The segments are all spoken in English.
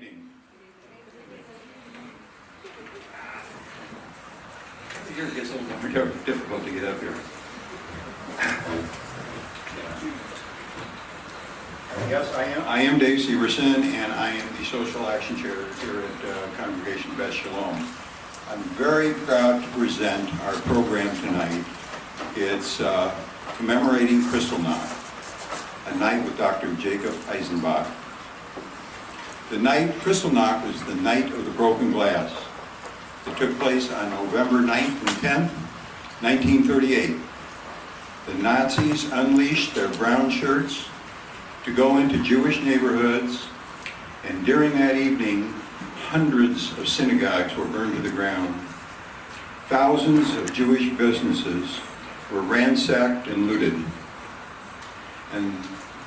evening. Here it gets a little more difficult to get up here. Yes, I am Dave Severson, and I am the Social Action Chair here at Congregation Beth Shalom. I'm very proud to present our program tonight. It's commemorating Kristallnacht, a night with Dr. Jacob Eisenbach. The night, Kristallnacht, was the night of the broken glass. It took place on November 9th and 10th, 1938. The Nazis unleashed their brown shirts to go into Jewish neighborhoods, and during that evening, hundreds of synagogues were burned to the ground. Thousands of Jewish businesses were ransacked and looted, and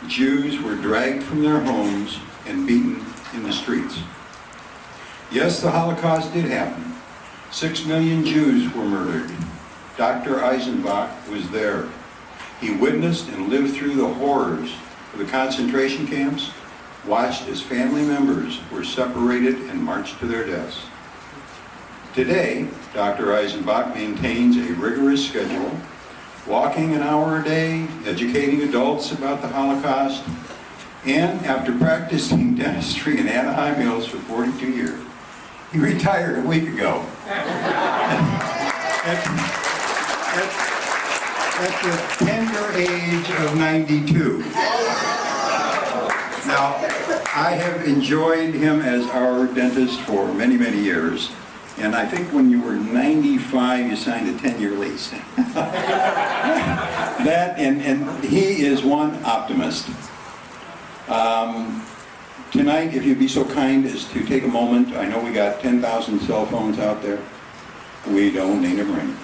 Jews were dragged from their homes and beaten in the streets. Yes, the Holocaust did happen. 6 million Jews were murdered. Dr. Eisenbach was there. He witnessed and lived through the horrors of the concentration camps, watched as family members were separated and marched to their deaths. Today, Dr. Eisenbach maintains a rigorous schedule, walking an hour a day, educating adults about the Holocaust, and after practicing dentistry in Anaheim Hills for 42 years, he retired a week ago. At the tender age of 92. Now, I have enjoyed him as our dentist for many, many years, and I think when you were 95, you signed a 10-year lease. That, and he is one optimist. Tonight, if you'd be so kind as to take a moment, I know we got 10,000 cell phones out there. We don't need them ringing.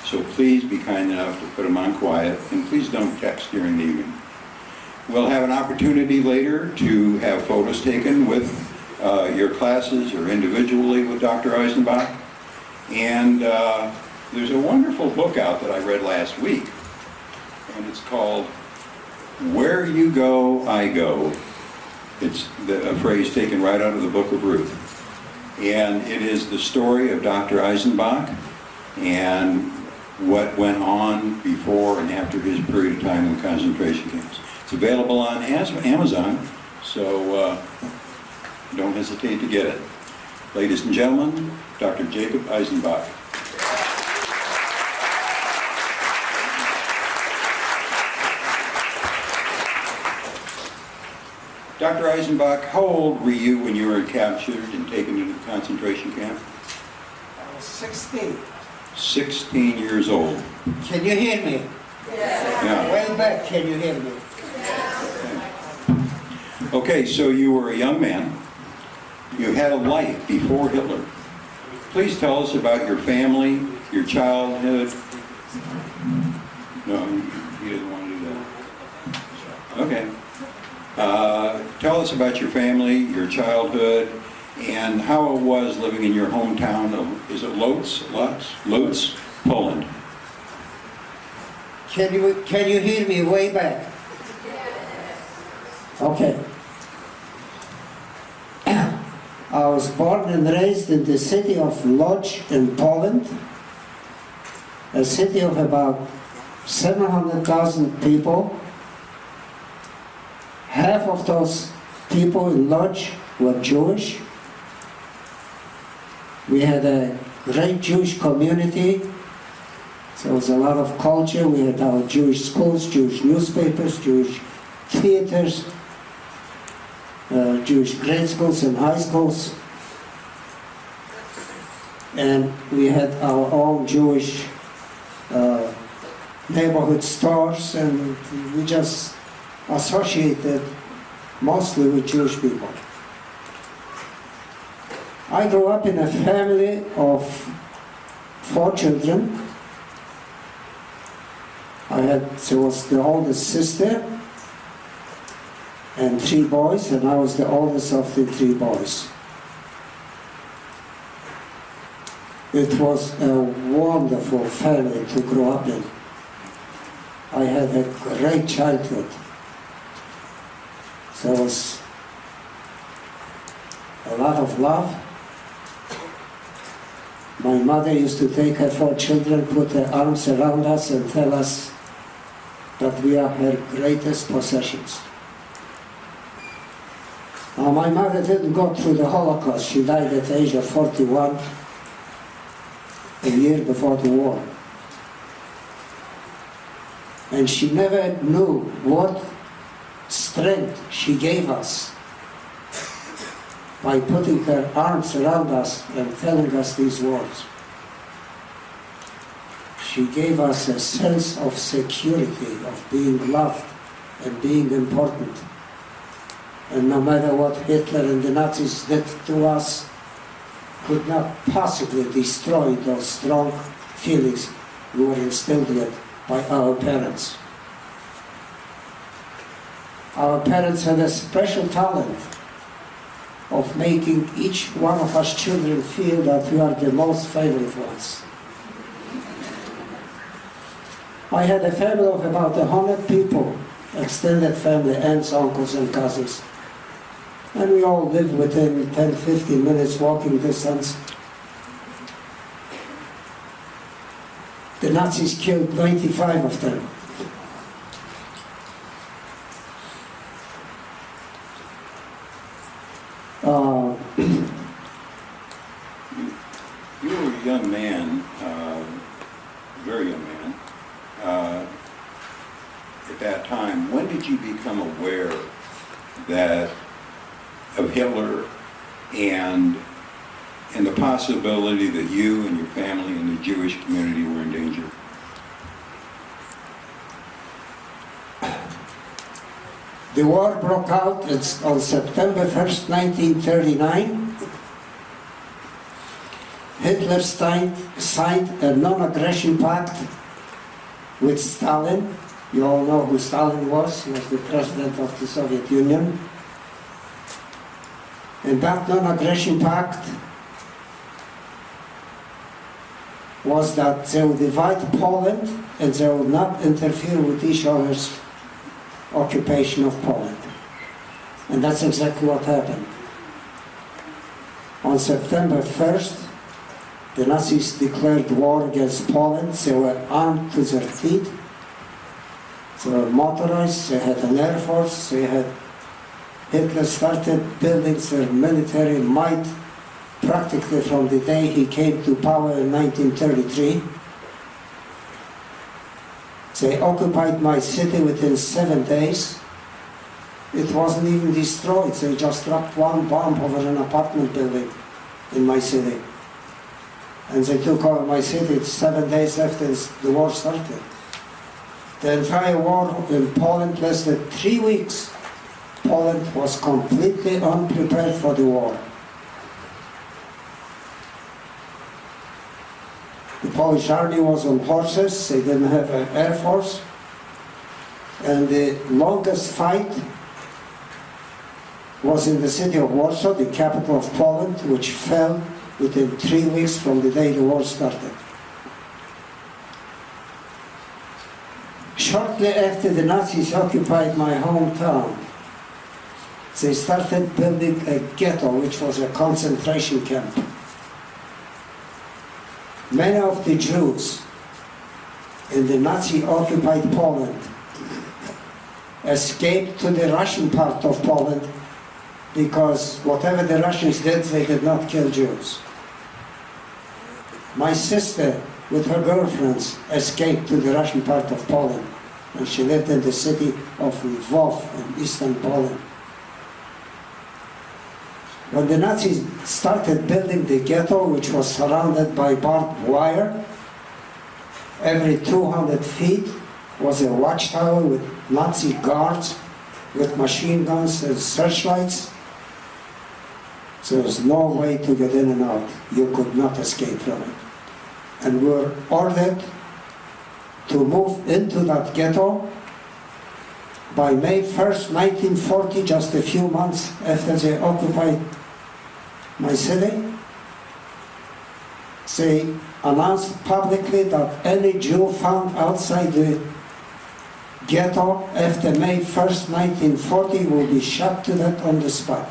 So please be kind enough to put them on quiet, and please don't text during the evening. We'll have an opportunity later to have photos taken with your classes or individually with Dr. Eisenbach. And there's a wonderful book out that I read last week, and it's called Where You Go, I Go. It's a phrase taken right out of the book of Ruth. And it is the story of Dr. Eisenbach and what went on before and after his period of time in the concentration camps. It's available on Amazon, so don't hesitate to get it. Ladies and gentlemen, Dr. Jacob Eisenbach. Dr. Eisenbach, how old were you when you were captured and taken into the concentration camp? I was 16. 16 years old. Can you hear me? Yes. Yeah. Way back, can you hear me? Yes. Okay, so you were a young man. You had a life before Hitler. Please tell us about your family, your childhood. No, he doesn't want to do that. Okay. Tell us about your family, your childhood, and how it was living in your hometown of, is it Lodz, Poland? Can you hear me way back? Okay. I was born and raised in the city of Lodz in Poland, a city of about 700,000 people. Half of those people in Lodz were Jewish. We had a great Jewish community. There was a lot of culture. We had our Jewish schools, Jewish newspapers, Jewish theaters, Jewish grade schools and high schools. And we had our own Jewish neighborhood stores, and we just associated mostly with Jewish people. I grew up in a family of 4 children. There was the oldest sister and 3 boys, and I was the oldest of the 3 boys. It was a wonderful family to grow up in. I had a great childhood. There was a lot of love. My mother used to take her 4 children, put her arms around us and tell us that we are her greatest possessions. Now, my mother didn't go through the Holocaust. She died at the age of 41, a year before the war. And she never knew what strength she gave us by putting her arms around us and telling us these words. She gave us a sense of security, of being loved and being important. And no matter what Hitler and the Nazis did to us, could not possibly destroy those strong feelings we were instilled with by our parents. Our parents had a special talent of making each one of us children feel that we are the most favorite ones. I had a family of about 100 people, extended family, aunts, uncles, and cousins. And we all lived within 10-15 minutes walking distance. The Nazis killed 95 of them. You were a young man, very young man, at that time. When did you become aware of Hitler and the possibility that you and your family and the Jewish community were in danger? The war broke out on September 1st, 1939. Hitler signed a non-aggression pact with Stalin. You all know who Stalin was. He was the president of the Soviet Union. And that non-aggression pact was that they would divide Poland and they would not interfere with each other's occupation of Poland. And that's exactly what happened. On September 1st, the Nazis declared war against Poland. They were armed to their teeth. They were motorized. They had an air force. Hitler started building their military might practically from the day he came to power in 1933. They occupied my city within 7 days. It wasn't even destroyed. They just dropped one bomb over an apartment building in my city. And they took over my city 7 days after the war started. The entire war in Poland lasted 3 weeks. Poland was completely unprepared for the war. The Polish army was on horses. They didn't have an air force. And the longest fight was in the city of Warsaw, the capital of Poland, which fell within 3 weeks from the day the war started. Shortly after the Nazis occupied my hometown, they started building a ghetto, which was a concentration camp. Many of the Jews in the Nazi-occupied Poland escaped to the Russian part of Poland because whatever the Russians did, they did not kill Jews. My sister, with her girlfriends, escaped to the Russian part of Poland, and she lived in the city of Lvov in eastern Poland. When the Nazis started building the ghetto, which was surrounded by barbed wire, every 200 feet was a watchtower with Nazi guards with machine guns and searchlights. So there was no way to get in and out. You could not escape from it. And we were ordered to move into that ghetto by May 1st, 1940, just a few months after they occupied my city. They announced publicly that any Jew found outside the ghetto after May 1st, 1940 will be shot to death on the spot.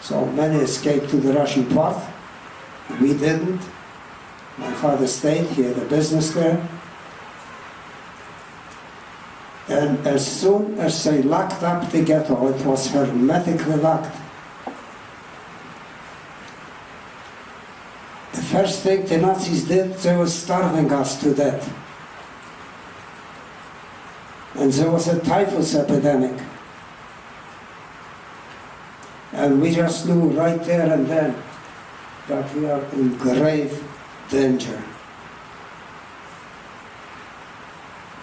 So many escaped to the Russian part. We didn't. My father stayed, he had a business there. And as soon as they locked up the ghetto, it was hermetically locked. The first thing the Nazis did, they were starving us to death. And there was a typhus epidemic. And we just knew right there and then that we are in grave danger.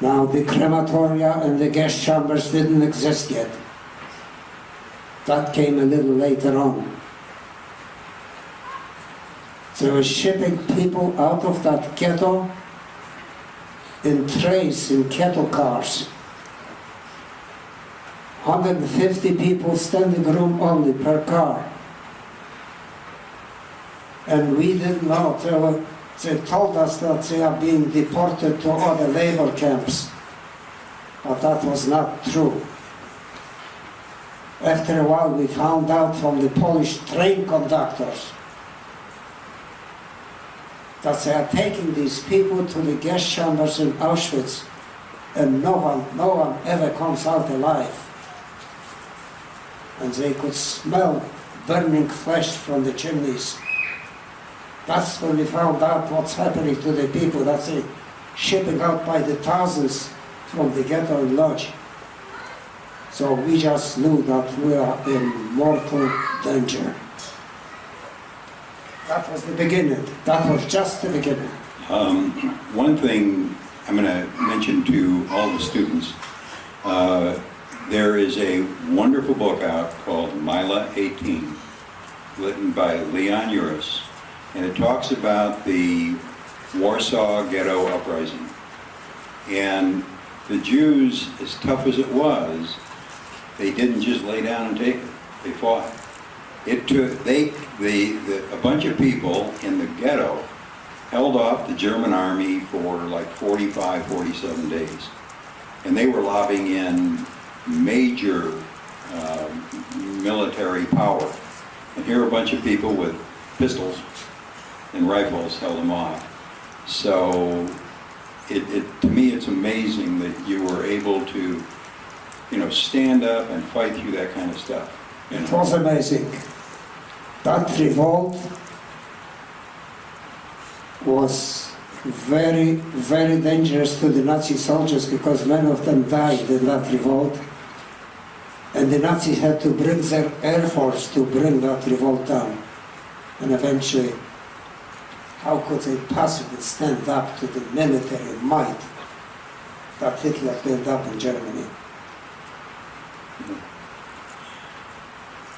Now the crematoria and the gas chambers didn't exist yet. That came a little later on. They were shipping people out of that ghetto in trays, in cattle cars. 150 people standing room only per car. And we didn't know. They told us that they are being deported to other labor camps. But that was not true. After a while we found out from the Polish train conductors that they are taking these people to the gas chambers in Auschwitz, and no one ever comes out alive. And they could smell burning flesh from the chimneys. That's when we found out what's happening to the people that they're shipping out by the thousands from the ghetto and lodge. So we just knew that we are in mortal danger. That was the beginning. That was just the beginning. One thing I'm going to mention to all the students, there is a wonderful book out called Mila 18, written by Leon Uris, and it talks about the Warsaw Ghetto Uprising. And the Jews, as tough as it was, they didn't just lay down and take it. They fought. It took, a bunch of people in the ghetto held off the German army for like 45, 47 days. And they were lobbing in major military power. And here a bunch of people with pistols and rifles held them off. So to me it's amazing that you were able to, stand up and fight through that kind of stuff. It was amazing. That revolt was very, very dangerous to the Nazi soldiers because many of them died in that revolt. And the Nazis had to bring their air force to bring that revolt down. And eventually, how could they possibly stand up to the military might that Hitler built up in Germany?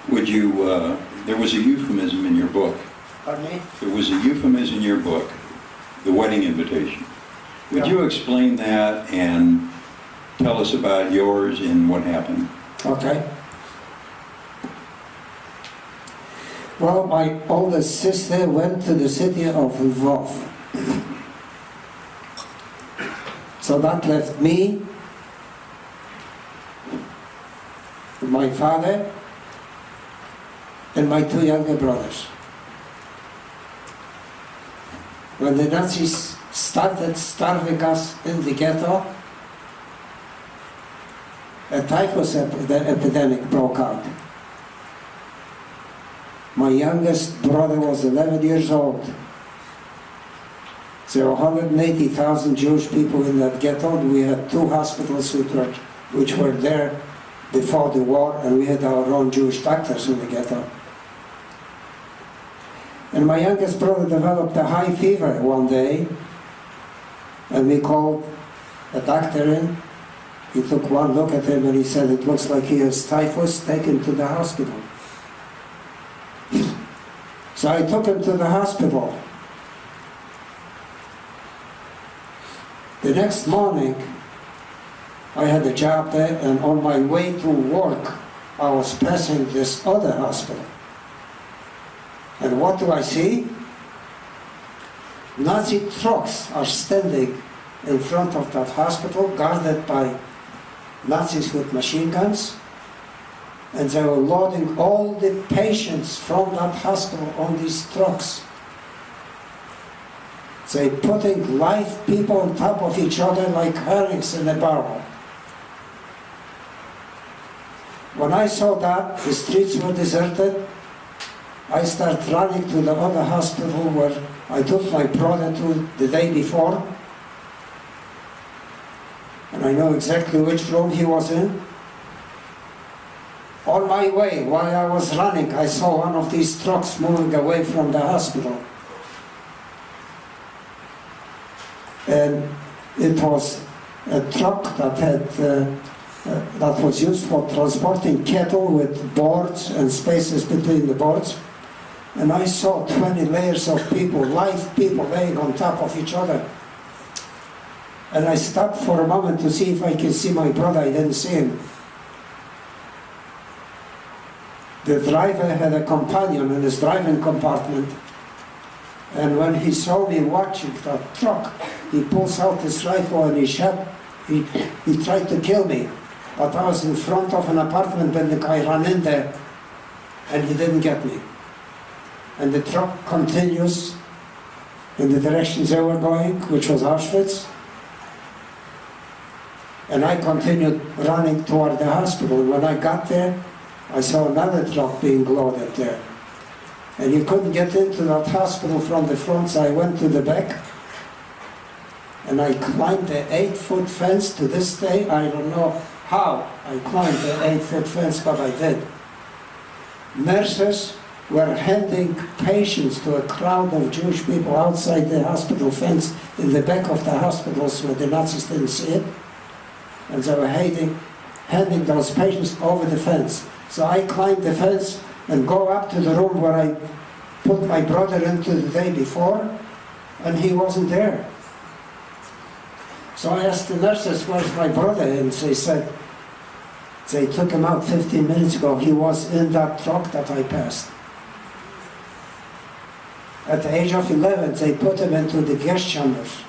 Would you, there was a euphemism in your book. Pardon me? There was a euphemism in your book, the wedding invitation. Would you explain that and tell us about yours and what happened? Okay. Well, my oldest sister went to the city of Lvov. So that left me, my father, and my two younger brothers. When the Nazis started starving us in the ghetto, a typhus epidemic broke out. My youngest brother was 11 years old. There were 180,000 Jewish people in that ghetto. We had two hospitals which were there before the war, and we had our own Jewish doctors in the ghetto. And my youngest brother developed a high fever one day, and we called a doctor in. He took one look at him and he said, "It looks like he has typhus, take him to the hospital." So I took him to the hospital. The next morning, I had a job there, and on my way to work, I was passing this other hospital. And what do I see? Nazi trucks are standing in front of that hospital, guarded by Nazis with machine guns. and they were loading all the patients from that hospital on these trucks. They putting live people on top of each other like herrings in a barrel. When I saw that, the streets were deserted, I started running to the other hospital where I took my brother to the day before. And I know exactly which room he was in. On my way, while I was running, I saw one of these trucks moving away from the hospital. And it was a truck that had that was used for transporting cattle with boards and spaces between the boards. And I saw 20 layers of people, live people laying on top of each other. And I stopped for a moment to see if I could see my brother. I didn't see him. The driver had a companion in his driving compartment. And when he saw me watching that truck, he pulls out his rifle and he tried to kill me. But I was in front of an apartment building. I ran in there and he didn't get me. And the truck continues in the direction they were going, which was Auschwitz. And I continued running toward the hospital. When I got there, I saw another truck being loaded there. And you couldn't get into that hospital from the front, so I went to the back. And I climbed the 8-foot fence. To this day, I don't know how I climbed the 8-foot fence, but I did. Nurses were handing patients to a crowd of Jewish people outside the hospital fence in the back of the hospitals where the Nazis didn't see it. And they were handing those patients over the fence. So I climbed the fence and go up to the room where I put my brother into the day before, and he wasn't there. So I asked the nurses, where's my brother? And they said, they took him out 15 minutes ago. He was in that truck that I passed. At the age of 11, they put him into the gas chambers.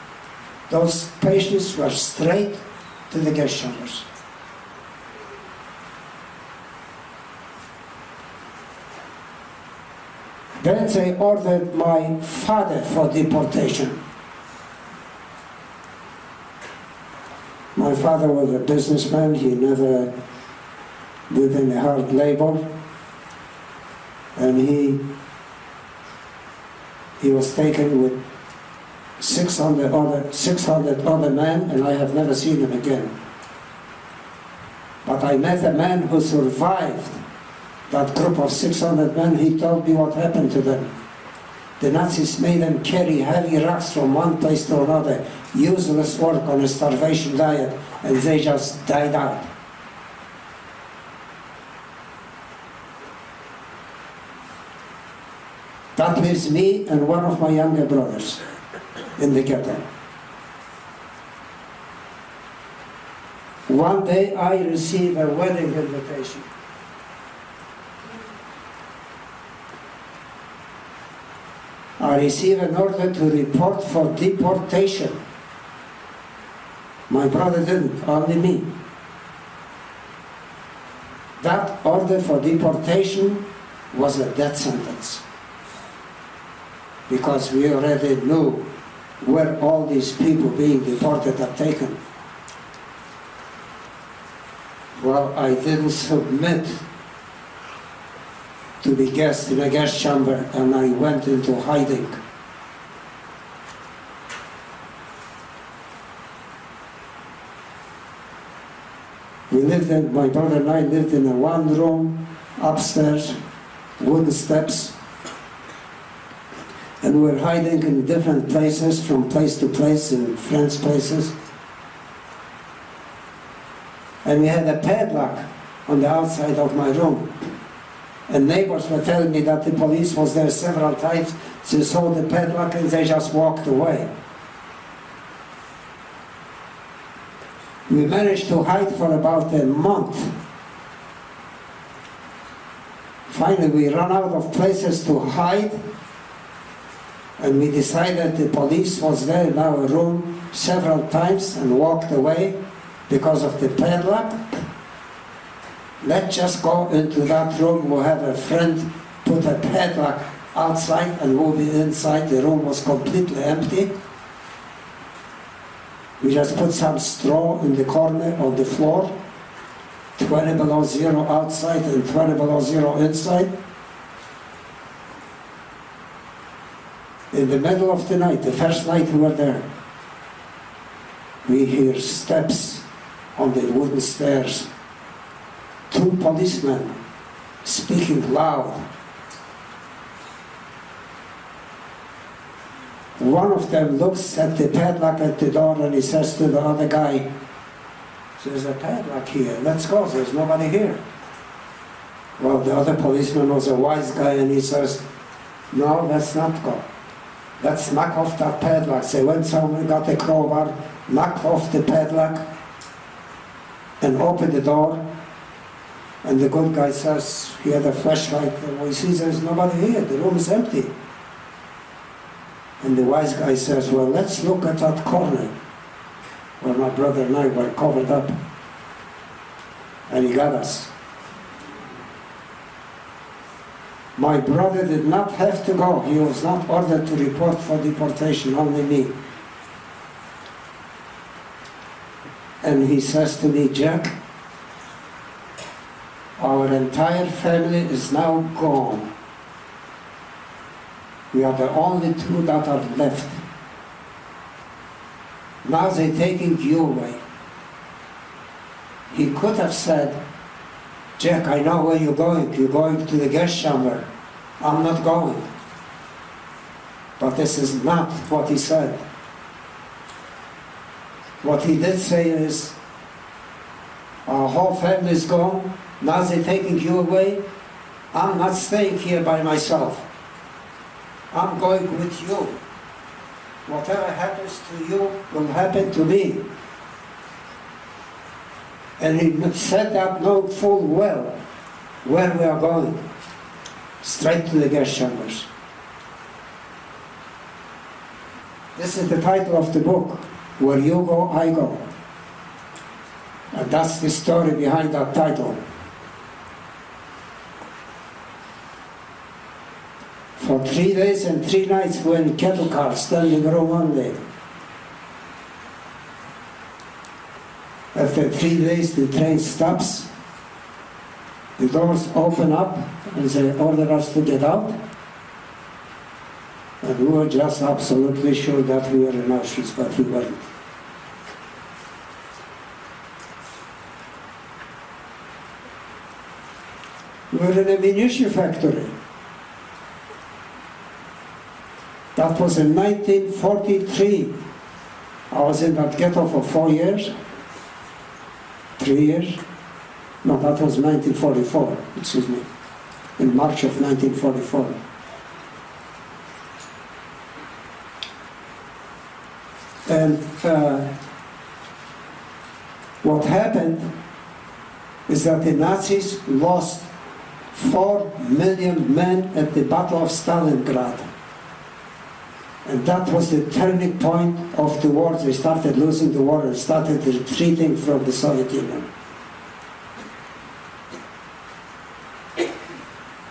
Those patients were straight to the gas chambers. Then they ordered my father for deportation. My father was a businessman. He never did any hard labor. And he was taken with 600 other men, and I have never seen him again. But I met a man who survived that group of 600 men. He told me what happened to them. The Nazis made them carry heavy rocks from one place to another, useless work on a starvation diet, and they just died out. That leaves me and one of my younger brothers in the ghetto. One day I received a wedding invitation. I received an order to report for deportation. My brother didn't, only me. That order for deportation was a death sentence, because we already knew where all these people being deported are taken. Well, I didn't submit to be gassed in a gas chamber, and I went into hiding. My brother and I lived in a one room, upstairs, wooden steps, and we were hiding in different places, from place to place, in friends' places. And we had a padlock on the outside of my room. And neighbors were telling me that the police was there several times. They saw the padlock and they just walked away. We managed to hide for about a month. Finally, we ran out of places to hide, and we decided the police was there in our room several times and walked away because of the padlock. let's just go into that room. We'll have a friend put a padlock outside and we'll be inside. The room was completely empty. We just put some straw in the corner of the floor, 20 below zero outside and 20 below zero inside. In the middle of the night, the first night we were there, we hear steps on the wooden stairs. 2 policemen speaking loud. One of them looks at the padlock at the door and he says to the other guy, "There's a padlock here, let's go, there's nobody here." Well, the other policeman was a wise guy and he says, "No, let's not go. Let's knock off that padlock." So when someone got a crowbar, knocked off the padlock and opened the door, and the good guy says, he had a flashlight, and we see there's nobody here, the room is empty. And the wise guy says, "Well, let's look at that corner where my brother and I were covered up." And he got us. My brother did not have to go. He was not ordered to report for deportation, only me. And he says to me, "Jack, our entire family is now gone. We are the only 2 that are left. Now they're taking you away." He could have said, "Jack, I know where you're going. You're going to the gas chamber. I'm not going." But this is not what he said. What he did say is, "Our whole family is gone. Now they're taking you away. I'm not staying here by myself. I'm going with you. Whatever happens to you will happen to me." And he said that knowing full well where we are going, straight to the gas chambers. This is the title of the book, "Where You Go, I Go." And that's the story behind that title. For 3 days and 3 nights we were in cattle cars, standing room only. After 3 days the train stops, the doors open up and they order us to get out. And we were just absolutely sure that we were in Auschwitz, but we weren't. We were in a munition factory. That was in 1943. I was in that ghetto for 4 years. 3 years. No, that was 1944, excuse me. In March of 1944. And what happened is that the Nazis lost 4 million men at the Battle of Stalingrad. And that was the turning point of the war. They started losing the war and started retreating from the Soviet Union.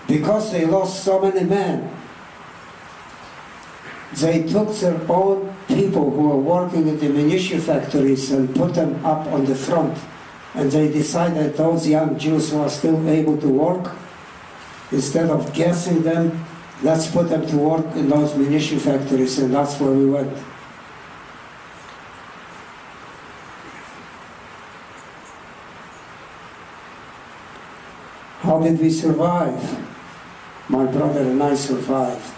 Because they lost so many men, they took their own people who were working in the munition factories and put them up on the front. And they decided those young Jews who are still able to work, instead of gassing them, let's put them to work in those munition factories, and that's where we went. How did we survive? My brother and I survived.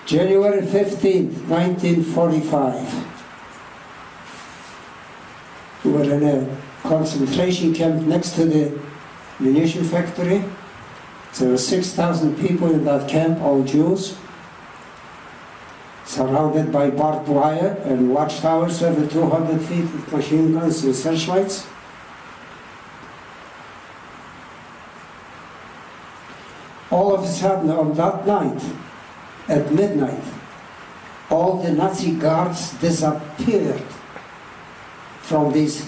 January 15th, 1945. We were in a concentration camp next to the munition factory. There were 6,000 people in that camp, all Jews, surrounded by barbed wire and watchtowers every 200 feet with machine guns and searchlights. All of a sudden, on that night, at midnight, all the Nazi guards disappeared from these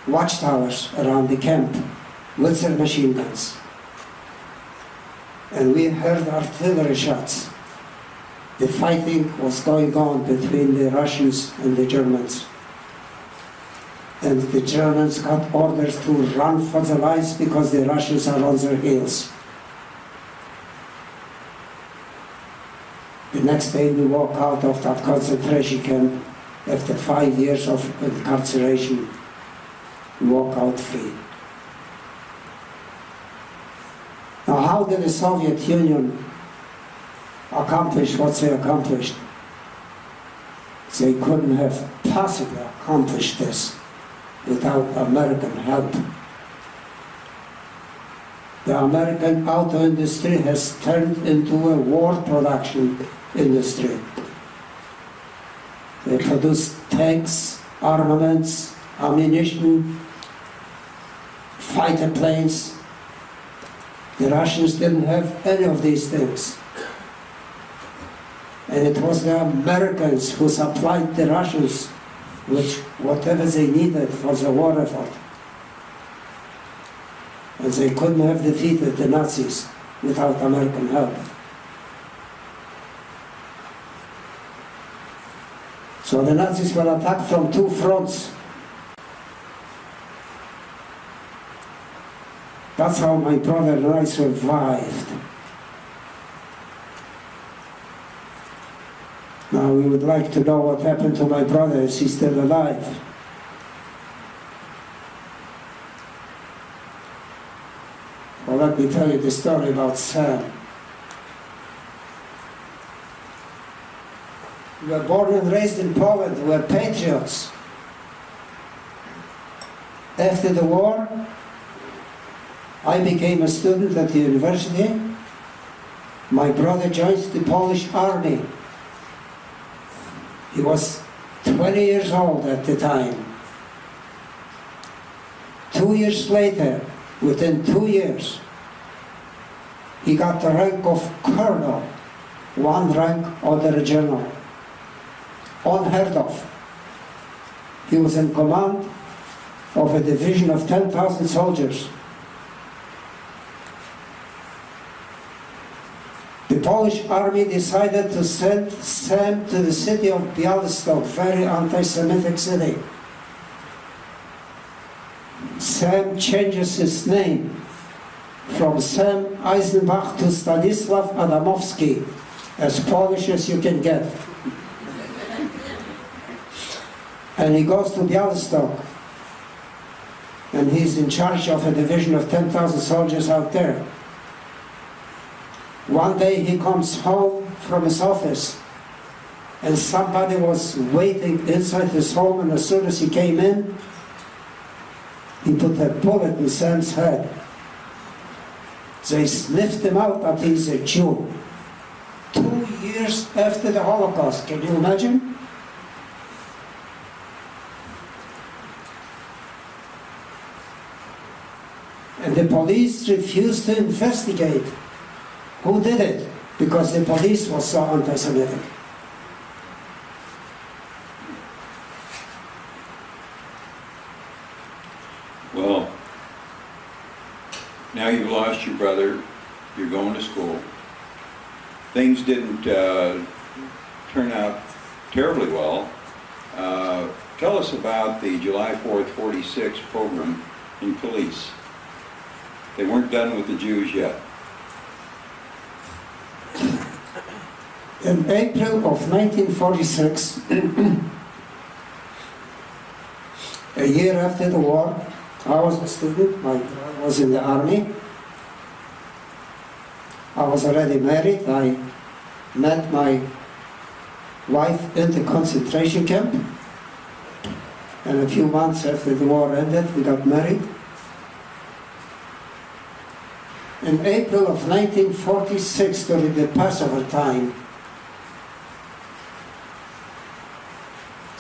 watchtowers around the camp with their machine guns. And we heard artillery shots. The fighting was going on between the Russians and the Germans. And the Germans got orders to run for their lives because the Russians are on their heels. The next day we walk out of that concentration camp after 5 years of incarceration. We walk out free. Now, how did the Soviet Union accomplish what they accomplished? They couldn't have possibly accomplished this without American help. The American auto industry has turned into a war production industry. They produce tanks, armaments, ammunition, fighter planes. The Russians didn't have any of these things. And it was the Americans who supplied the Russians with whatever they needed for the war effort. And they couldn't have defeated the Nazis without American help. So the Nazis were attacked from two fronts. That's how my brother and I survived. Now we would like to know what happened to my brother. Is he still alive? Well, let me tell you the story about Sam. We were born and raised in Poland. We were patriots. After the war, I became a student at the university. My brother joined the Polish army. He was 20 years old at the time. 2 years later, within 2 years, he got the rank of colonel, one rank under a general. Unheard of. He was in command of a division of 10,000 soldiers. The Polish army decided to send Sam to the city of Białystok, very anti-Semitic city. Sam changes his name from Sam Eisenbach to Stanisław Adamowski, as Polish as you can get. And he goes to Białystok, and he's in charge of a division of 10,000 soldiers out there. One day he comes home from his office, and somebody was waiting inside his home, and as soon as he came in, he put a bullet in Sam's head. They sniffed him out that he's a Jew. 2 years after the Holocaust, can you imagine? And the police refused to investigate who did it, because the police was so anti-Semitic. Well, now you've lost your brother, you're going to school. Things didn't turn out terribly well. Tell us about the July 4th, 46 program in police. They weren't done with the Jews yet. In April of 1946, a year after the war, I was a student, my brother was in the army. I was already married. I met my wife in the concentration camp. And a few months after the war ended, we got married. In April of 1946, during the Passover time,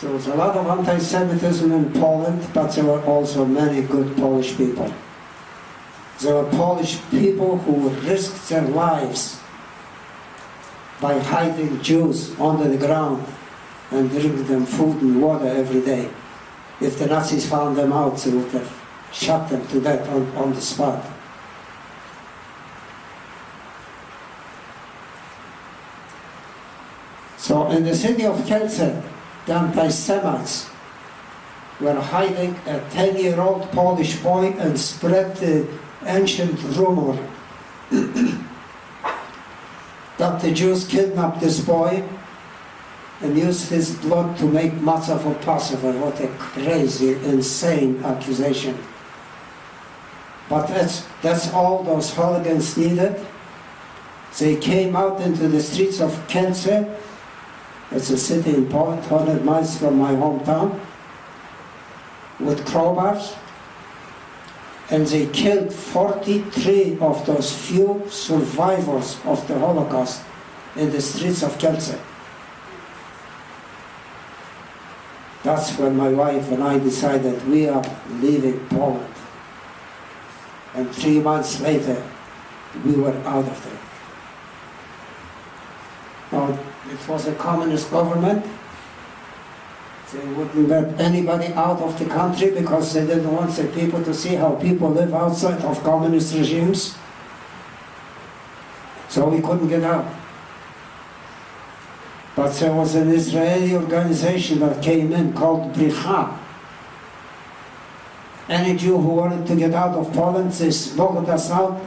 there was a lot of anti-Semitism in Poland, but there were also many good Polish people. There were Polish people who risked their lives by hiding Jews under the ground and bringing them food and water every day. if the Nazis found them out, they would have shot them to death on the spot. So in the city of Kielce, the anti-Semites were hiding a 10-year-old Polish boy and spread the ancient rumor that the Jews kidnapped this boy and used his blood to make matzah for Passover. What a crazy, insane accusation. But that's all those hooligans needed. They came out into the streets of Kielce. It's a city in Poland, 100 miles from my hometown, with crowbars, and they killed 43 of those few survivors of the Holocaust in the streets of Kielce. That's when my wife and I decided we are leaving Poland. And 3 months later, we were out of there. Now, it was a communist government. They wouldn't let anybody out of the country because they didn't want the people to see how people live outside of communist regimes. So we couldn't get out. But there was an Israeli organization that came in called Bricha. Any Jew who wanted to get out of Poland, they smuggled us out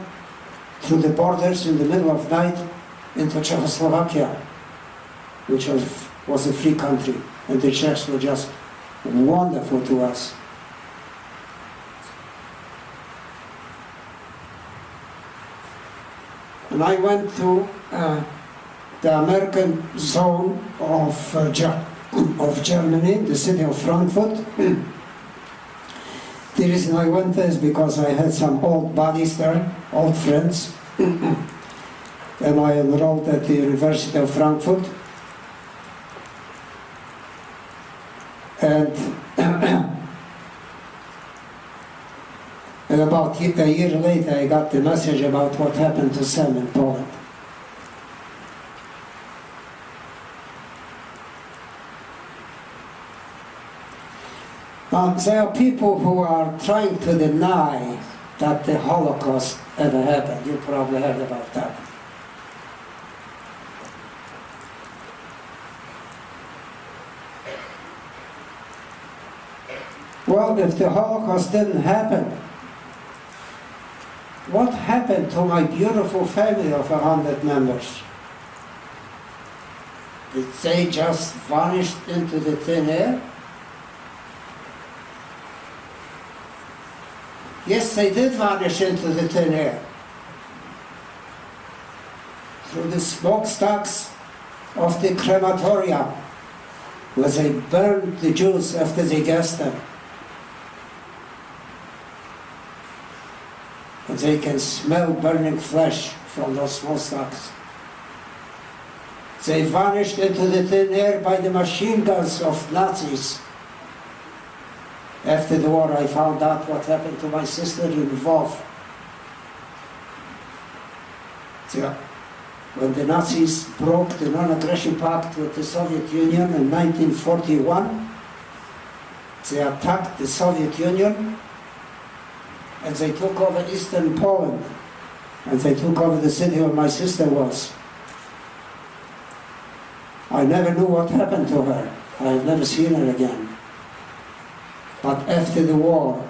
through the borders in the middle of night into Czechoslovakia, which was a free country. And the Czechs were just wonderful to us. And I went to the American zone of Germany, the city of Frankfurt. The reason I went there is because I had some old buddies there, old friends. And I enrolled at the University of Frankfurt. And about a year later, I got the message about what happened to Sam in Poland. There are people who are trying to deny that the Holocaust ever happened. You probably heard about that. Well, if the Holocaust didn't happen, what happened to my beautiful family of 100 members? Did they just vanish into the thin air? Yes, they did vanish into the thin air. Through the smokestacks of the crematoria, where they burned the Jews after they gassed them. And they can smell burning flesh from those smokestacks. They vanished into the thin air by the machine guns of Nazis. After the war, I found out what happened to my sister in Lvov. When the Nazis broke the non-aggression pact with the Soviet Union in 1941, they attacked the Soviet Union and they took over eastern Poland, and they took over the city where my sister was. I never knew what happened to her. I have never seen her again. But after the war,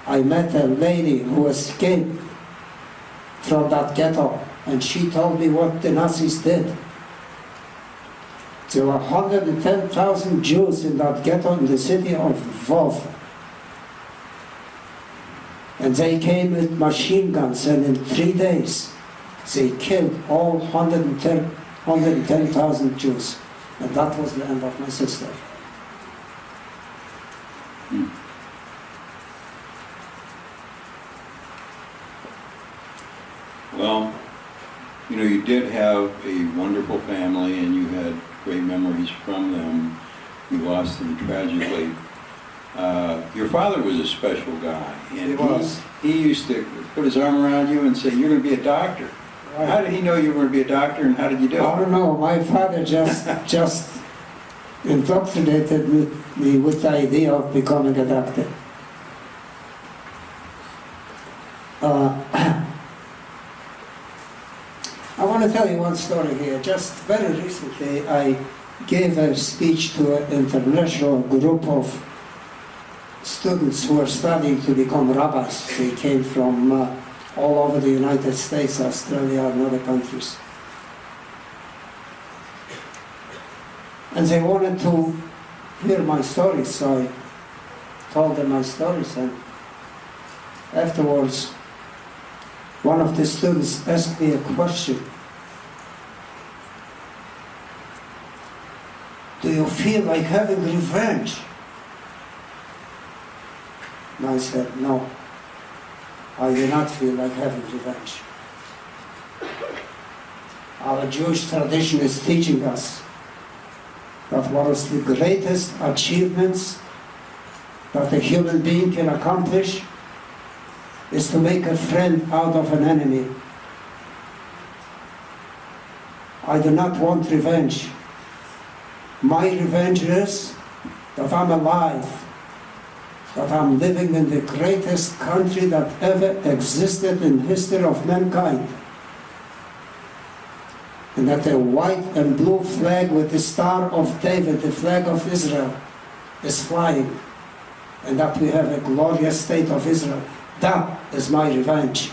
I met a lady who escaped from that ghetto, and she told me what the Nazis did. There were 110,000 Jews in that ghetto in the city of Lvov. And they came with machine guns, and in 3 days, they killed all 110,000 Jews. And that was the end of my sister. Well, you know, you did have a wonderful family and you had great memories from them. You lost them tragically. Your father was a special guy. And he was. He used to put his arm around you and say, "You're going to be a doctor." Right. How did he know you were going to be a doctor, and how did you do it? I don't know. My father just indoctrinated me with the idea of becoming a doctor. I want to tell you one story here. Just very recently, I gave a speech to an international group of students who are studying to become rabbis. They came from all over the United States, Australia, and other countries. And they wanted to hear my stories, so I told them my stories. And afterwards, one of the students asked me a question. Do you feel like having revenge? And I said, no, I do not feel like having revenge. Our Jewish tradition is teaching us that one of the greatest achievements that a human being can accomplish is to make a friend out of an enemy. I do not want revenge. My revenge is that I'm alive, that I'm living in the greatest country that ever existed in the history of mankind, and that a white and blue flag with the Star of David, the flag of Israel, is flying, and that we have a glorious state of Israel. That is my revenge.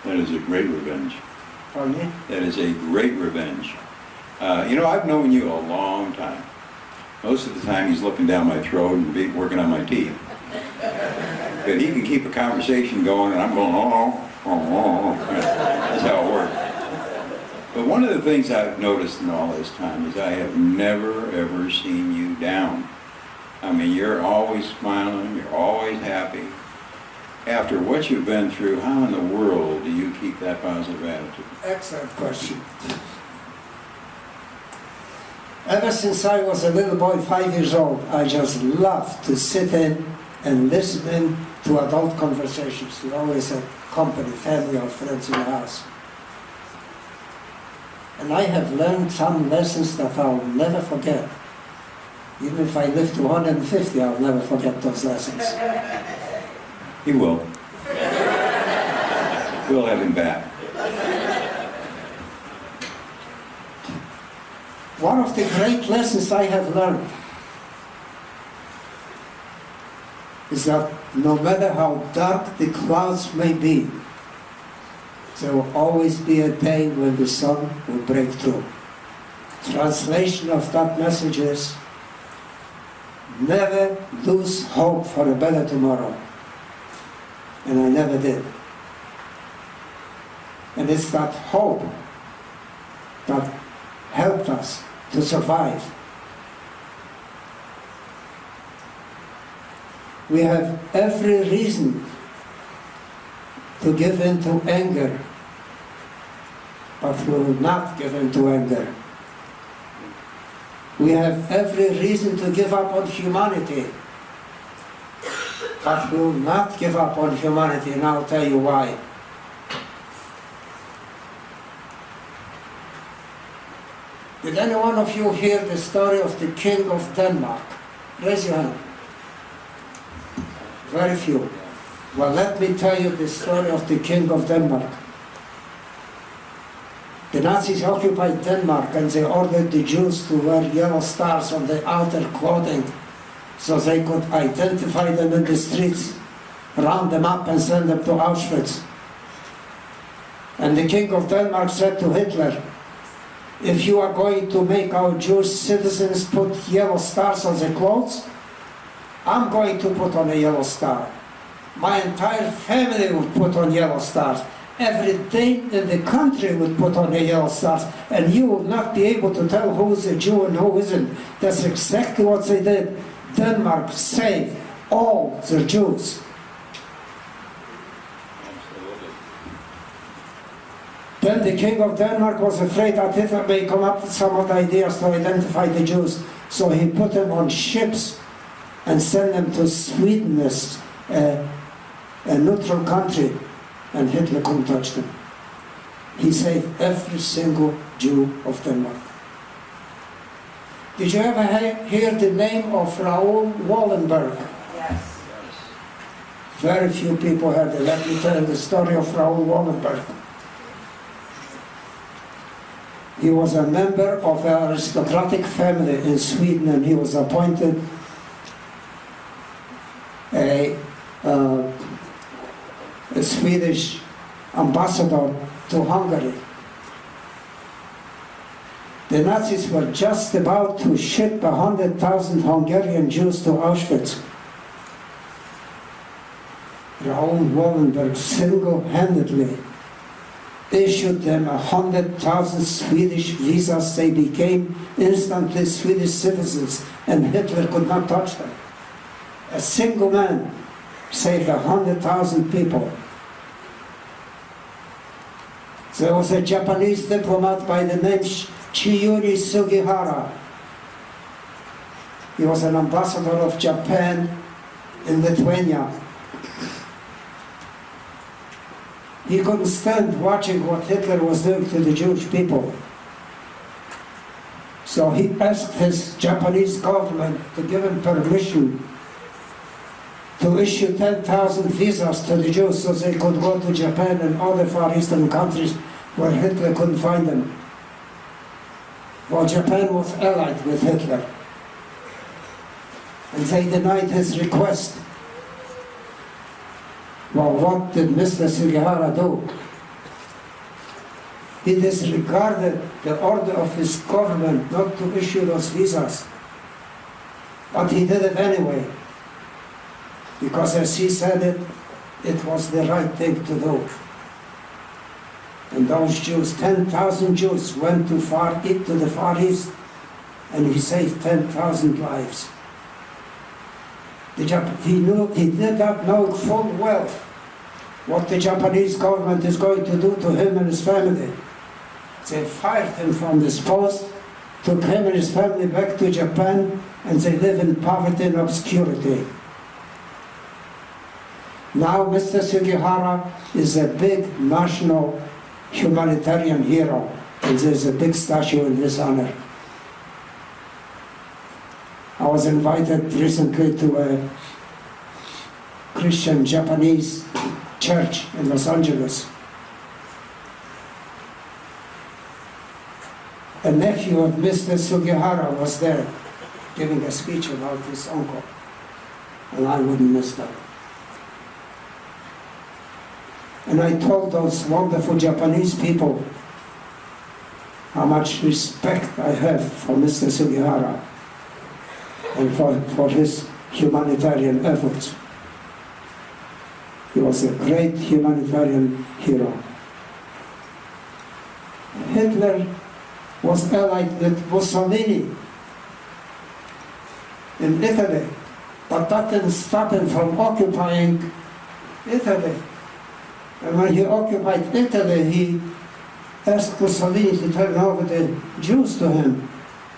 That is a great revenge. Pardon me? That is a great revenge. I've known you a long time. Most of the time he's looking down my throat and working on my teeth. But he can keep a conversation going and I'm going, oh. That's how it works. But one of the things I've noticed in all this time is I have never, ever seen you down. I mean, you're always smiling, you're always happy. After what you've been through, how in the world do you keep that positive attitude? Excellent question. Ever since I was a little boy, 5 years old, I just loved to sit in and listen in to adult conversations. We always had company, family or friends in the house. And I have learned some lessons that I'll never forget. Even if I live to 150, I'll never forget those lessons. He will. We'll have him back. One of the great lessons I have learned is that no matter how dark the clouds may be, there will always be a day when the sun will break through. Translation of that message is, never lose hope for a better tomorrow. And I never did. And it's that hope that helped us to survive. We have every reason to give in to anger, but we will not give in to anger. We have every reason to give up on humanity, but we will not give up on humanity, and I'll tell you why. Did any one of you hear the story of the King of Denmark? Raise your hand. Very few. Well, let me tell you the story of the King of Denmark. The Nazis occupied Denmark and they ordered the Jews to wear yellow stars on their outer clothing so they could identify them in the streets, round them up and send them to Auschwitz. And the King of Denmark said to Hitler, if you are going to make our Jewish citizens put yellow stars on their clothes, I'm going to put on a yellow star. My entire family would put on yellow stars. Every Dane in the country would put on a yellow stars, and you would not be able to tell who is a Jew and who isn't. That's exactly what they did. Denmark saved all the Jews. Then the King of Denmark was afraid that Hitler may come up with some other ideas to identify the Jews, so he put them on ships and sent them to Sweden, a neutral country, and Hitler couldn't touch them. He saved every single Jew of Denmark. Did you ever hear the name of Raoul Wallenberg? Yes. Very few people heard it. Let me tell you the story of Raoul Wallenberg. He was a member of an aristocratic family in Sweden, and he was appointed a Swedish ambassador to Hungary. The Nazis were just about to ship 100,000 Hungarian Jews to Auschwitz. Raoul Wallenberg single-handedly issued them 100,000 Swedish visas. They became instantly Swedish citizens, and Hitler could not touch them. A single man saved 100,000 people. There was a Japanese diplomat by the name Chiyuri Sugihara. He was an ambassador of Japan in Lithuania. He couldn't stand watching what Hitler was doing to the Jewish people. So he asked his Japanese government to give him permission to issue 10,000 visas to the Jews so they could go to Japan and other Far Eastern countries where Hitler couldn't find them. Well, Japan was allied with Hitler, and they denied his request. Well, what did Mr. Sugihara do? He disregarded the order of his government not to issue those visas. But he did it anyway, because as he said it, it was the right thing to do. And those Jews, 10,000 Jews, went to the Far East, and he saved 10,000 lives. He did not know full well what the Japanese government is going to do to him and his family. They fired him from this post, took him and his family back to Japan, and they live in poverty and obscurity. Now Mr. Sugihara is a big national humanitarian hero, and there's a big statue in his honor. I was invited recently to a Christian Japanese church in Los Angeles. A nephew of Mr. Sugihara was there giving a speech about his uncle, and I wouldn't miss that. And I told those wonderful Japanese people how much respect I have for Mr. Sugihara and for his humanitarian efforts. He was a great humanitarian hero. Hitler was allied with Mussolini in Italy, but that didn't stop him from occupying Italy. And when he occupied Italy, he asked Mussolini to turn over the Jews to him.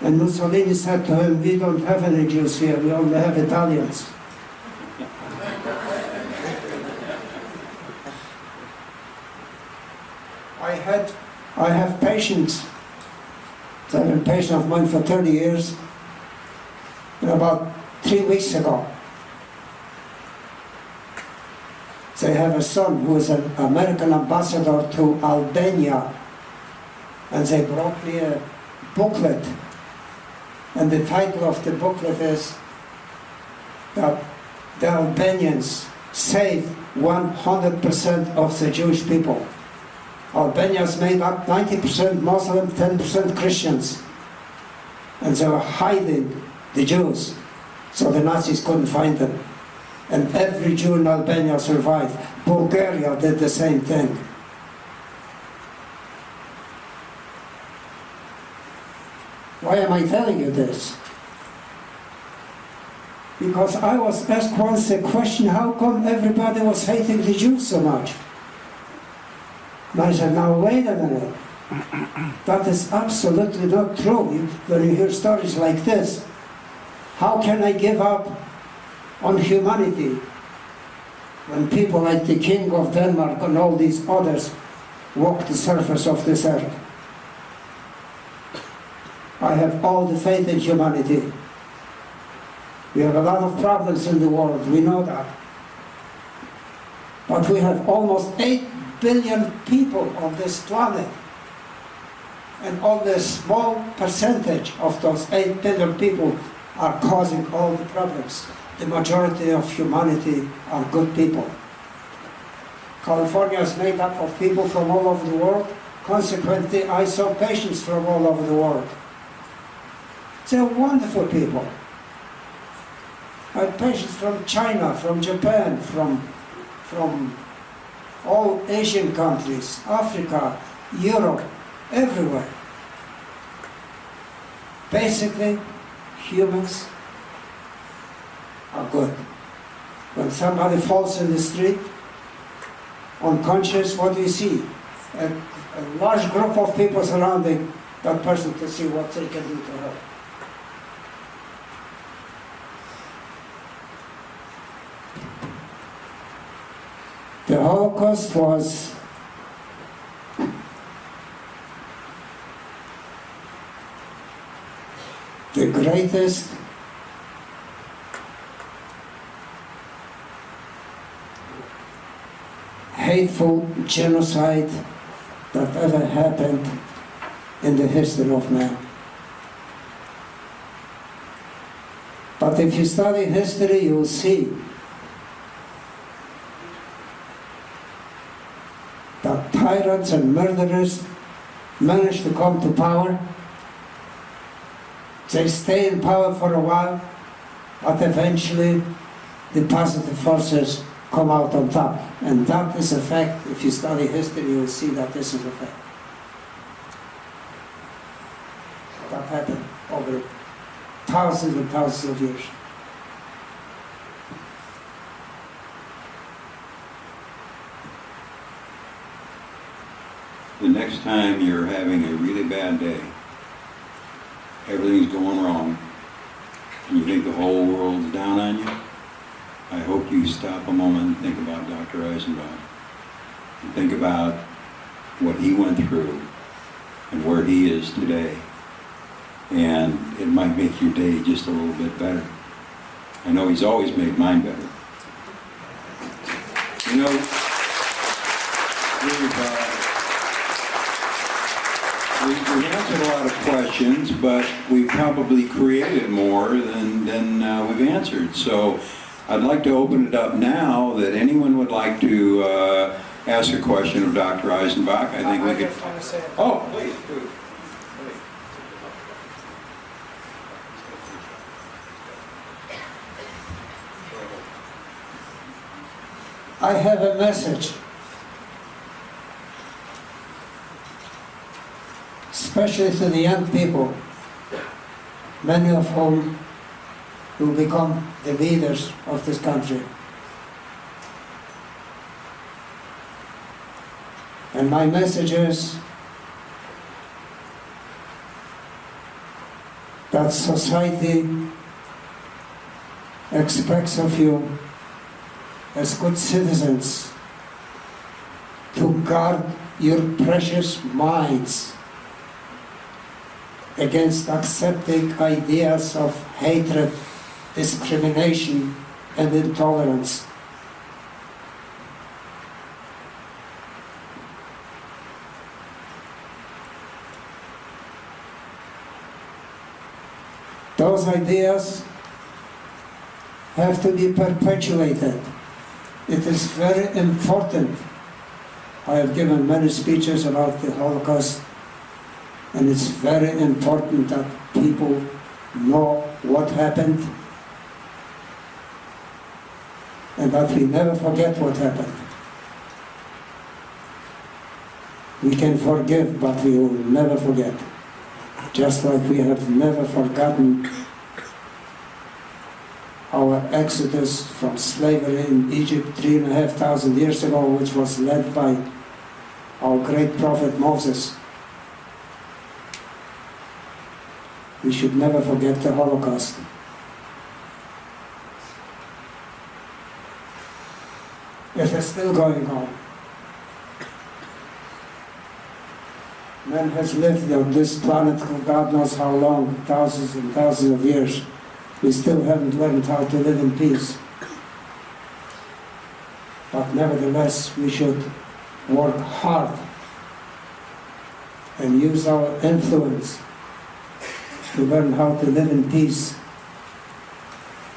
And Mussolini said to him, "We don't have any Jews here, we only have Italians." I have patients. I've been a patient of mine for 30 years. And about 3 weeks ago, they have a son who is an American ambassador to Albania, and they brought me a booklet, and the title of the booklet is that the Albanians saved 100% of the Jewish people. Albania is made up 90% Muslim, 10% Christians, and they were hiding the Jews, so the Nazis couldn't find them. And every Jew in Albania survived. Bulgaria did the same thing. Why am I telling you this? Because I was asked once a question, how come everybody was hating the Jews so much? And I said, now wait a minute. That is absolutely not true. When you hear stories like this, how can I give up on humanity when people like the King of Denmark and all these others walk the surface of this earth. I have all the faith in humanity. We have a lot of problems in the world, we know that. But we have almost 8 billion people on this planet. And only a small percentage of those 8 billion people are causing all the problems. The majority of humanity are good people. California is made up of people from all over the world. Consequently, I saw patients from all over the world. They're wonderful people. I had patients from China, from Japan, from all Asian countries, Africa, Europe, everywhere. Basically, humans are good. When somebody falls in the street, unconscious, what do you see? A large group of people surrounding that person to see what they can do to her. The Holocaust was the greatest hateful genocide that ever happened in the history of man. But if you study history, you will see that tyrants and murderers manage to come to power. They stay in power for a while, but eventually the positive forces come out on top. And that is a fact. If you study history, you will see that this is a fact. That happened over thousands and thousands of years. The next time you're having a really bad day, everything's going wrong, and you think the whole world's down on you, I hope you stop a moment and think about Dr. Eisenbach. And think about what he went through and where he is today. And it might make your day just a little bit better. I know he's always made mine better. You know, we've answered a lot of questions, but we've probably created more than we've answered. So I'd like to open it up now that anyone would like to ask a question of Dr. Eisenbach. I think we could. Oh, please. I have a message, especially to the young people, many of whom will become the leaders of this country. And my message is that society expects of you as good citizens to guard your precious minds against accepting ideas of hatred, discrimination, and intolerance. Those ideas have to be perpetuated. It is very important. I have given many speeches about the Holocaust, and it's very important that people know what happened and that we never forget what happened. We can forgive, but we will never forget. Just like we have never forgotten our exodus from slavery in Egypt 3,500 years ago, which was led by our great prophet Moses. We should never forget the Holocaust. It is still going on. Man has lived on this planet for God knows how long, thousands and thousands of years. We still haven't learned how to live in peace. But nevertheless, we should work hard and use our influence to learn how to live in peace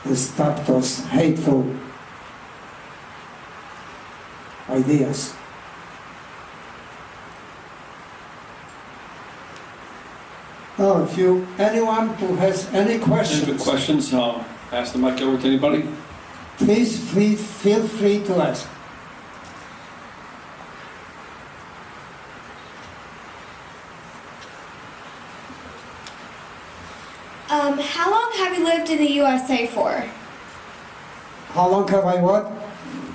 and stop those hateful ideas. Now, anyone who has any questions, Any questions? Pass the mic over to anybody. please feel free to ask. How long have you lived in the USA for? How long have I what?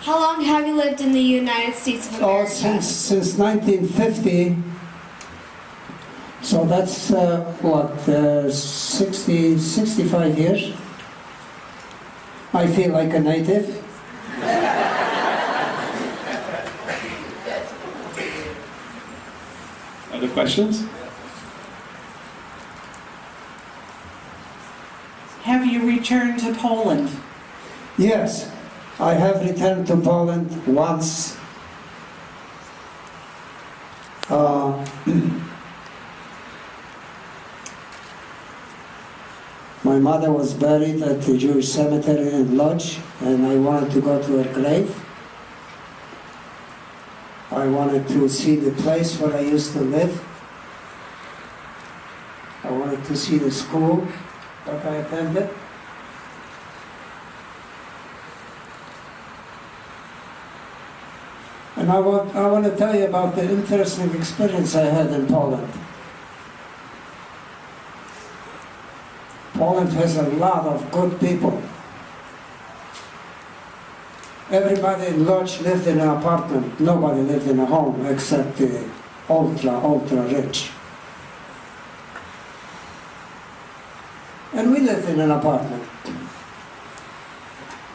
How long have you lived in the United States of Oh, America? since 1950. So that's 65 years. I feel like a native. Other questions? Have you returned to Poland? Yes, I have returned to Poland once. My mother was buried at the Jewish cemetery in Lodz, and I wanted to go to her grave. I wanted to see the place where I used to live. I wanted to see the school that I attended. And I want to tell you about the interesting experience I had in Poland. Poland has a lot of good people. Everybody in Lodz lived in an apartment. Nobody lived in a home except the ultra rich. And we lived in an apartment.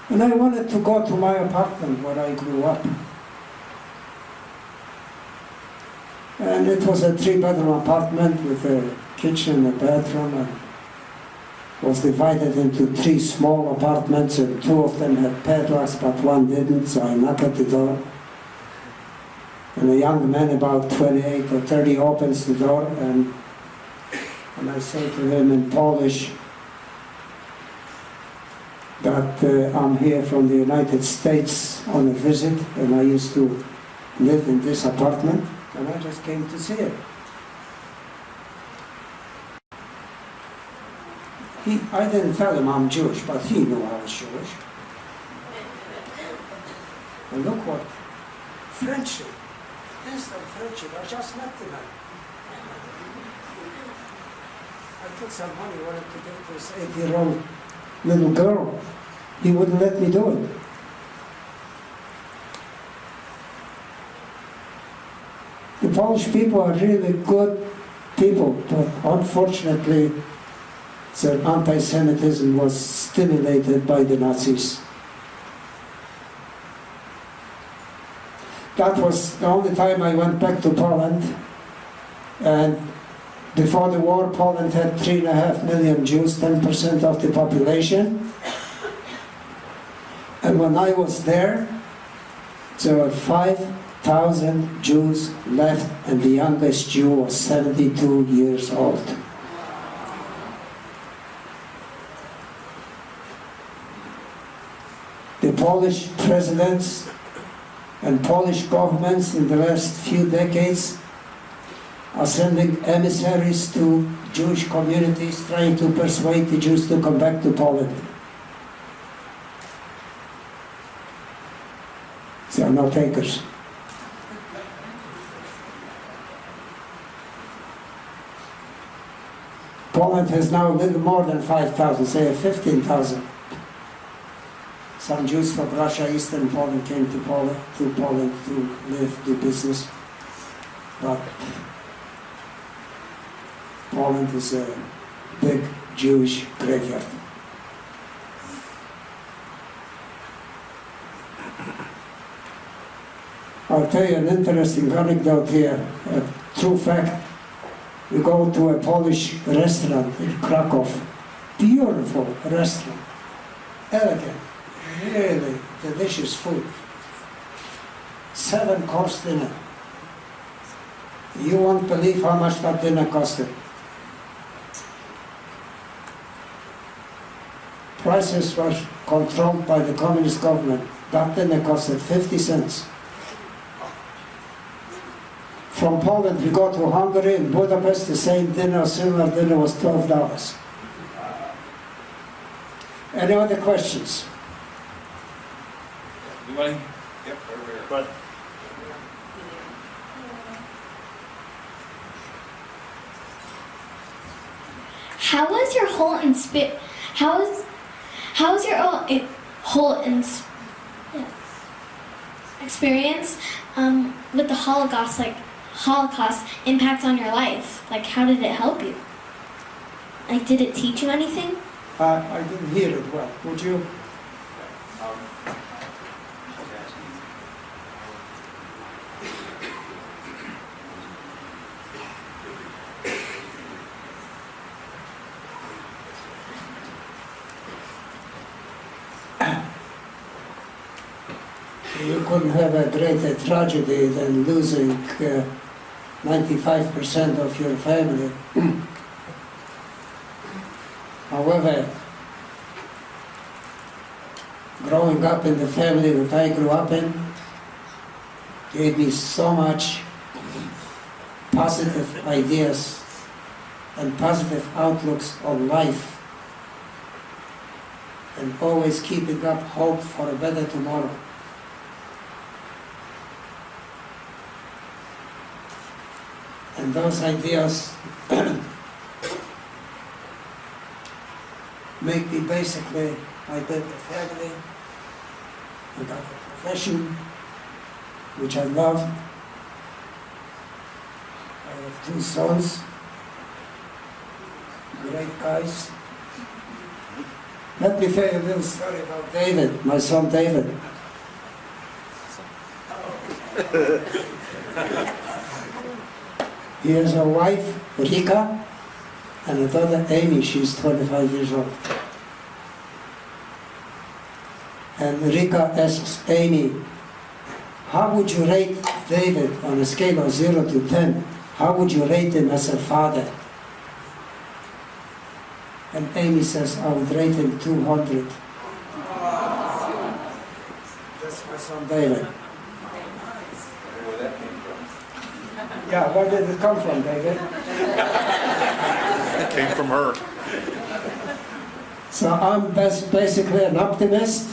And I wanted to go to my apartment where I grew up. And it was a 3-bedroom apartment with a kitchen, a bathroom, and was divided into 3 small apartments, and 2 of them had padlocks, but 1 didn't, so I knocked at the door. And a young man, about 28 or 30, opens the door, and I say to him in Polish that I'm here from the United States on a visit, and I used to live in this apartment, and I just came to see it. I didn't tell him I'm Jewish, but he knew I was Jewish. And look what friendship, instant friendship. I just met the man. I took some money, wanted to give this 8-year-old little girl. He wouldn't let me do it. The Polish people are really good people, but unfortunately, their anti-Semitism was stimulated by the Nazis. That was the only time I went back to Poland. And before the war, Poland had 3.5 million Jews, 10% of the population. And when I was there were 5,000 Jews left, and the youngest Jew was 72 years old. The Polish presidents and Polish governments in the last few decades are sending emissaries to Jewish communities trying to persuade the Jews to come back to Poland. They are no takers. Poland has now a little more than 5,000, say 15,000. Some Jews from Russia, Eastern Poland came to Poland to live, do business. But Poland is a big Jewish graveyard. I'll tell you an interesting anecdote here, a true fact. We go to a Polish restaurant in Krakow. Beautiful restaurant. Elegant. Really delicious food. 7-course dinner. You won't believe how much that dinner costed. Prices were controlled by the communist government. That dinner costed 50 cents. From Poland, we go to Hungary and Budapest, the same dinner, similar dinner was $12. Any other questions? Anybody? Yep, over here. But How was your whole experience with the Holocaust impact on your life? Like, how did it help you? Like, did it teach you anything? I didn't hear it well. Would you? You couldn't have a greater tragedy than losing 95% of your family. However, growing up in the family that I grew up in gave me so much positive ideas and positive outlooks on life, and always keeping up hope for a better tomorrow. And those ideas make me basically, I built a family, I got a profession, which I love. I have 2 sons, great guys. Let me tell you a little story about David, my son David. He has a wife, Rika, and a daughter, Amy. She's 25 years old. And Rika asks Amy, how would you rate David on a scale of 0 to 10? How would you rate him as a father? And Amy says, I would rate him 200. That's my son David. Where that came from? Yeah, where did it come from, David? It came from her. So I'm basically an optimist.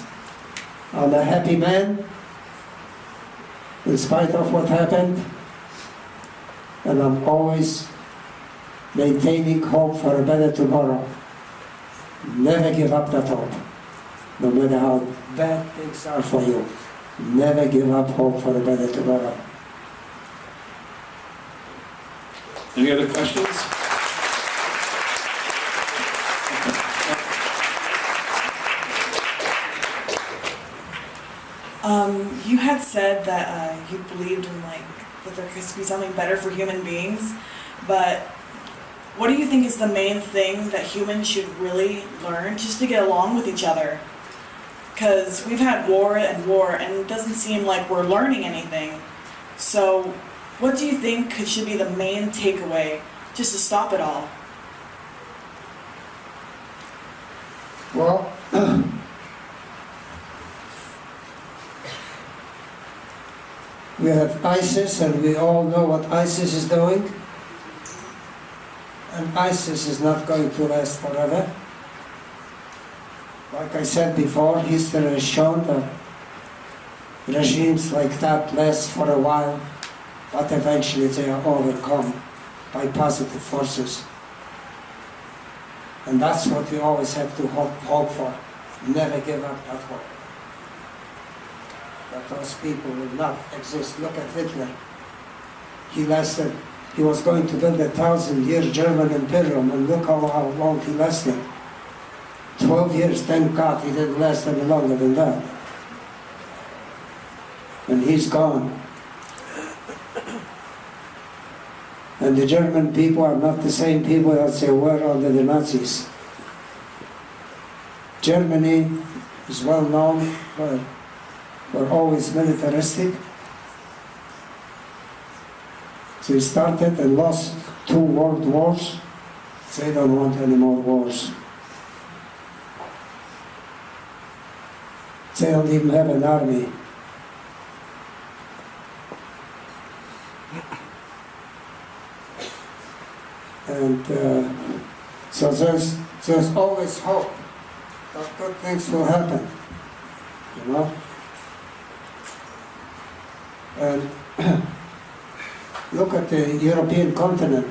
I'm a happy man, in spite of what happened. And I'm always maintaining hope for a better tomorrow. Never give up that hope, no matter how bad things are for you. Never give up hope for a better tomorrow. any other questions? You had said that you believed in that there could be something better for human beings, but what do you think is the main thing that humans should really learn just to get along with each other? Because we've had war, and it doesn't seem like we're learning anything. So what do you think should be the main takeaway just to stop it all? Well, we have ISIS, and we all know what ISIS is doing. And ISIS is not going to last forever. Like I said before, history has shown that regimes like that last for a while, but eventually they are overcome by positive forces. And that's what we always have to hope for. Never give up that hope. That those people will not exist. Look at Hitler. He was going to build 1,000-year German imperium, and look how long he lasted. 12 years, thank God he didn't last any longer than that. And he's gone. And the German people are not the same people as they were under the Nazis. Germany is well known for always militaristic. They started and lost 2 world wars. They don't want any more wars. They don't even have an army. And so there's always hope that good things will happen, you know. And look at the European continent.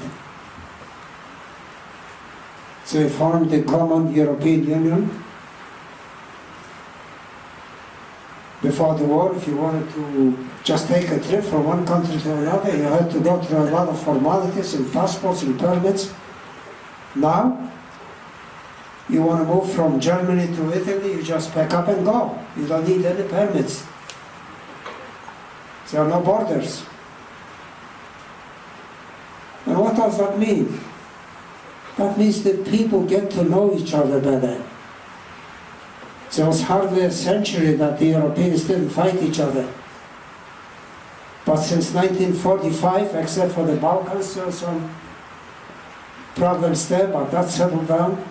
They formed the common European Union. Before the war, if you wanted to just take a trip from one country to another, you had to go through a lot of formalities and passports and permits. Now, you want to move from Germany to Italy, you just pack up and go. You don't need any permits. There are no borders. And what does that mean? That means that people get to know each other better. There was hardly a century that the Europeans didn't fight each other. But since 1945, except for the Balkans, there were some problems there, but that settled down.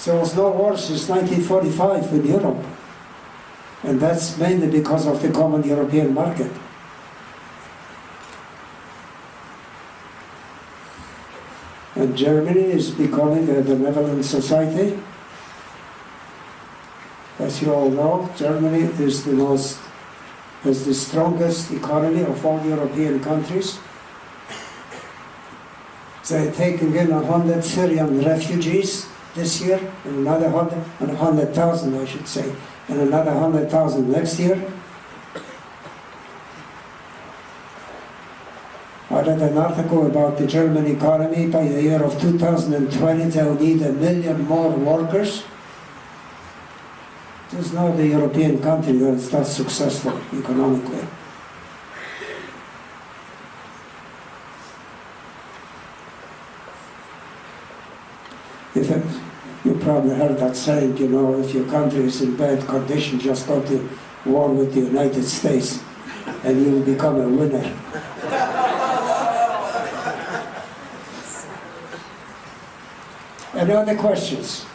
There was no war since 1945 in Europe. And that's mainly because of the common European market. And Germany is becoming a benevolent society. As you all know, Germany is has the strongest economy of all European countries. They're taking in 100 Syrian refugees this year, and another 100,000, I should say, and another 100,000 next year. I read an article about the German economy. By the year of 2020, they'll need 1 million more workers. There's no other European country that is that successful economically. You probably heard that saying, you know, if your country is in bad condition, just go to war with the United States and you will become a winner. Any other questions?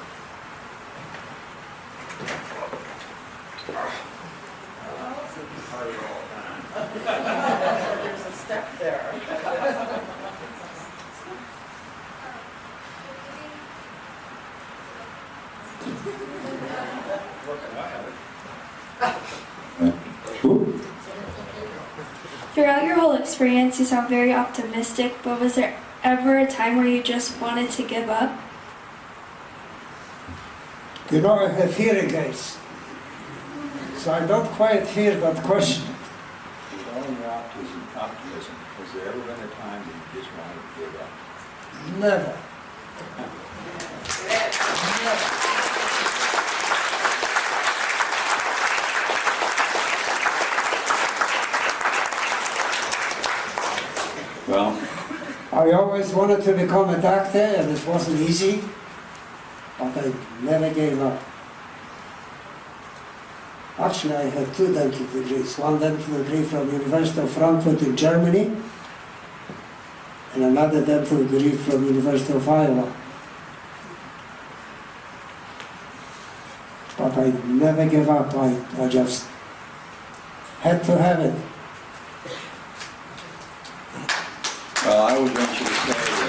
There's a step there. Throughout your whole experience, you sound very optimistic, but was there ever a time where you just wanted to give up? You know, I have hearing aids, so I don't quite hear that question. With all your optimism, has there ever been a time that you just wanted to give up? Never. Well, I always wanted to become a doctor, and it wasn't easy, but I never gave up. Actually, I had 2 dental degrees. One dental degree from the University of Frankfurt in Germany, and another dental degree from the University of Iowa. But I never gave up. I just had to have it. well, I would venture to say that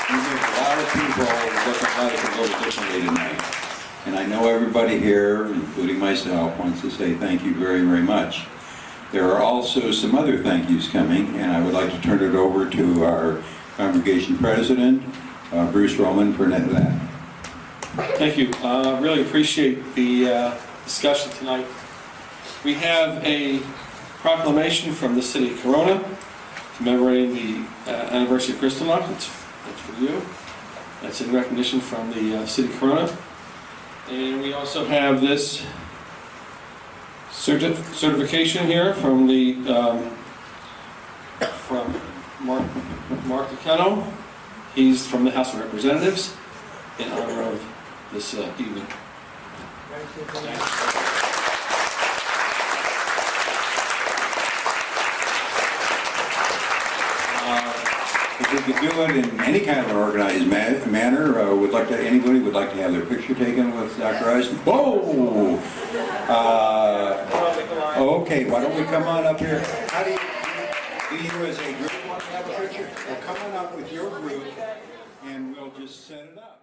you make a lot of people look at life a little differently tonight. And I know everybody here, including myself, wants to say thank you very, very much. There are also some other thank yous coming, and I would like to turn it over to our congregation president, Bruce Roman, for that. Thank you. Really appreciate the discussion tonight. We have a proclamation from the city of Corona commemorating the anniversary of Kristallnacht. That's for you. That's in recognition from the city of Corona. And we also have this certification here from the from Mark Ducano. He's from the House of Representatives in honor of this evening. If we could do it in any kind of an organized manner, anybody would like to have their picture taken with Dr. Eisenbach? Whoa! Okay, why don't we come on up here? How do you as a group want to have a picture? Well, come on up with your group and we'll just set it up.